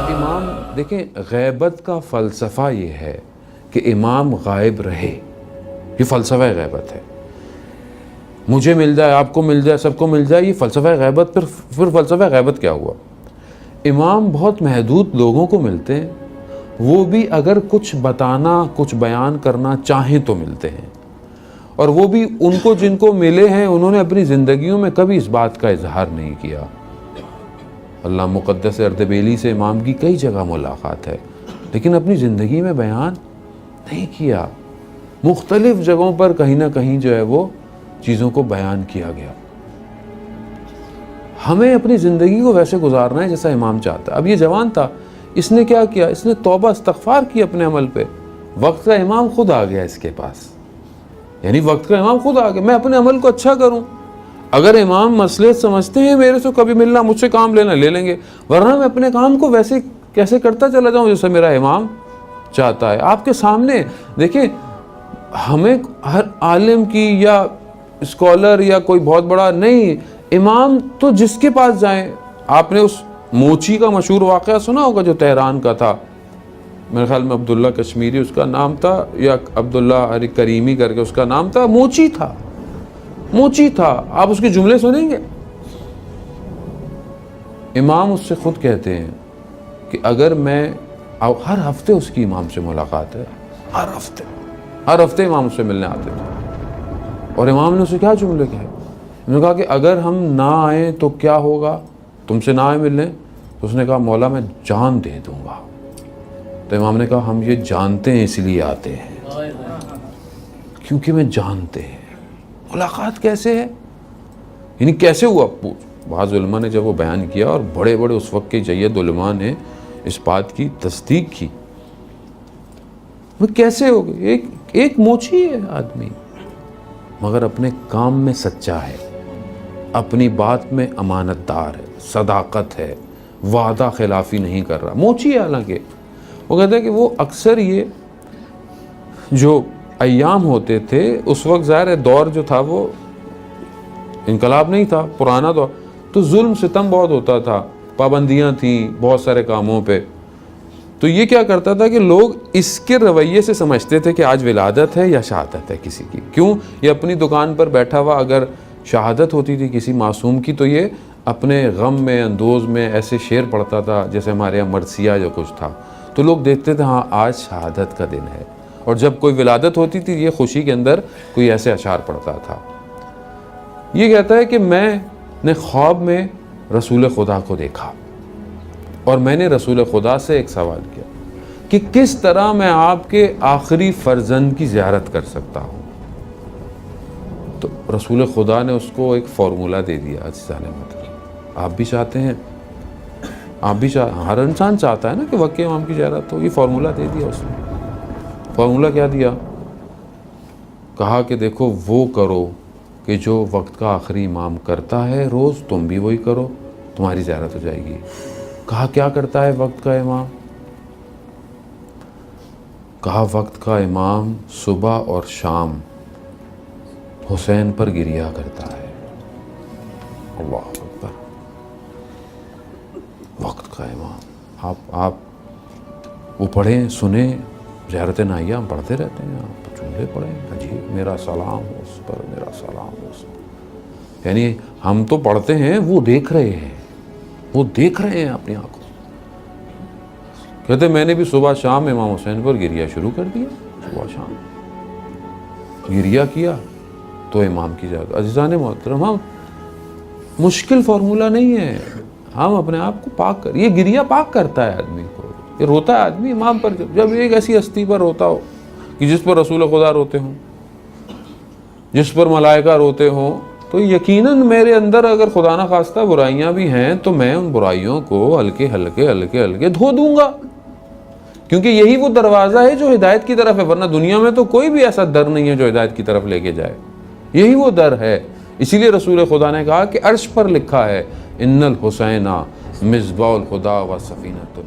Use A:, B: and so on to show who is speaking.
A: امام دیکھیں، غیبت کا فلسفہ یہ ہے کہ امام غائب رہے، یہ فلسفہ غیبت ہے۔ مجھے مل جائے، آپ کو مل جائے، سب کو مل جائے، یہ فلسفہ غیبت۔ پھر فلسفہ غیبت کیا ہوا؟ امام بہت محدود لوگوں کو ملتے ہیں، وہ بھی اگر کچھ بتانا، کچھ بیان کرنا چاہیں تو ملتے ہیں، اور وہ بھی ان کو جن کو ملے ہیں انہوں نے اپنی زندگیوں میں کبھی اس بات کا اظہار نہیں کیا۔ اللہ مقدس اردبیلی سے امام کی کئی جگہ ملاقات ہے، لیکن اپنی زندگی میں بیان نہیں کیا۔ مختلف جگہوں پر کہیں نہ کہیں جو ہے وہ چیزوں کو بیان کیا گیا۔ ہمیں اپنی زندگی کو ویسے گزارنا ہے جیسا امام چاہتا ہے۔ اب یہ جوان تھا، اس نے کیا کیا؟ اس نے توبہ استغفار کی اپنے عمل پہ۔ وقت کا امام خود آ گیا اس کے پاس، یعنی وقت کا امام خود آ گیا، میں اپنے عمل کو اچھا کروں۔ اگر امام مصلحت سمجھتے ہیں میرے سے کبھی ملنا، مجھ سے کام لینا لے لیں گے، ورنہ میں اپنے کام کو ویسے کیسے کرتا چلا جاؤں جیسے میرا امام چاہتا ہے۔ آپ کے سامنے دیکھیں، ہمیں ہر عالم کی یا اسکالر یا کوئی بہت بڑا نہیں، امام تو جس کے پاس جائیں۔ آپ نے اس موچی کا مشہور واقعہ سنا ہوگا جو تہران کا تھا، میرے خیال میں عبداللہ کشمیری اس کا نام تھا، یا عبداللہ کریمی کر کے اس کا نام تھا۔ موچی تھا، موچی تھا۔ آپ اس کے جملے سنیں گے، امام اس سے خود کہتے ہیں کہ اگر میں ہر ہفتے اس کی امام سے ملاقات ہے، ہر ہفتے امام اس سے ملنے آتے تھے، اور امام نے اسے کیا جملے کہے؟ انہوں نے کہا کہ اگر ہم نہ آئیں تو کیا ہوگا، تم سے نہ آئے ملنے؟ تو اس نے کہا مولا میں جان دے دوں گا۔ تو امام نے کہا ہم یہ جانتے ہیں اس لیے آتے ہیں، کیونکہ میں جانتے ہیں۔ ملاقات کیسے ہے، یعنی کیسے ہوا؟ بعض علماء نے جب وہ بیان کیا، اور بڑے بڑے اس وقت کے جید علماء نے اس بات کی تصدیق کی، وہ کیسے ہو گئے؟ ایک موچی ہے آدمی، مگر اپنے کام میں سچا ہے، اپنی بات میں امانت دار ہے، صداقت ہے، وعدہ خلافی نہیں کر رہا۔ موچی ہے حالانکہ، وہ کہتا ہے کہ وہ اکثر یہ جو ایام ہوتے تھے اس وقت ظاہر ہے دور جو تھا وہ انقلاب نہیں تھا، پرانا دور، تو ظلم ستم بہت ہوتا تھا، پابندیاں تھیں بہت سارے کاموں پہ۔ تو یہ کیا کرتا تھا کہ لوگ اس کے رویے سے سمجھتے تھے کہ آج ولادت ہے یا شہادت ہے کسی کی۔ کیوں؟ یہ اپنی دکان پر بیٹھا ہوا اگر شہادت ہوتی تھی کسی معصوم کی، تو یہ اپنے غم میں اندوز میں ایسے شعر پڑھتا تھا، جیسے ہمارے یہاں مرثیہ جو کچھ تھا، تو لوگ دیکھتے تھے ہاں آج شہادت کا دن ہے۔ اور جب کوئی ولادت ہوتی تھی یہ خوشی کے اندر کوئی ایسے اشعار پڑھتا تھا۔ یہ کہتا ہے کہ میں نے خواب میں رسول خدا کو دیکھا، اور میں نے رسول خدا سے ایک سوال کیا کہ کس طرح میں آپ کے آخری فرزند کی زیارت کر سکتا ہوں۔ تو رسول خدا نے اس کو ایک فارمولہ دے دیا، عزیزان محترم، آپ بھی چاہتے ہیں، آپ بھی ہر انسان چاہتا ہے نا کہ وقت امام کی زیارت ہو، یہ فارمولہ دے دیا اس نے۔ فارمولہ کیا دیا؟ کہا کہ دیکھو وہ کرو کہ جو وقت کا آخری امام کرتا ہے روز، تم بھی وہی کرو، تمہاری زیارت ہو جائے گی۔ کہا کیا کرتا ہے وقت کا امام؟ کہا وقت کا امام صبح اور شام حسین پر گریا کرتا ہے۔ اللہ اکبر، وقت کا امام۔ آپ وہ پڑھیں، سنیں، زیارت نائیہ ہم پڑھتے رہتے ہیں، آپ جملے پڑھیں، عجیب، میرا سلام ہو اس پر، میرا سلام ہو اس پر، یعنی ہم تو پڑھتے ہیں، وہ دیکھ رہے ہیں، وہ دیکھ رہے ہیں اپنی آنکھوں۔ کہتے میں نے بھی صبح شام امام حسین پر گریا شروع کر دیا، صبح شام گریا کیا تو امام کی جگہ۔ عزیزان محترم، ہم مشکل فارمولہ نہیں ہے، ہم اپنے آپ کو پاک کر، یہ گریا پاک کرتا ہے آدمی کو۔ یہ روتا ہے آدمی امام پر، جب ایک ایسی ہستی پر روتا ہو کہ جس پر رسول خدا روتے ہوں، جس پر ملائکہ روتے ہوں، تو یقیناً میرے اندر اگر خدا نہ خواستہ برائیاں بھی ہیں تو میں ان برائیوں کو ہلکے ہلکے ہلکے ہلکے دھو دوں گا، کیونکہ یہی وہ دروازہ ہے جو ہدایت کی طرف ہے، ورنہ دنیا میں تو کوئی بھی ایسا در نہیں ہے جو ہدایت کی طرف لے کے جائے، یہی وہ در ہے۔ اسی لیے رسول خدا نے کہا کہ عرش پر لکھا ہے ان الحسین مصباح الہدی و سفینۃ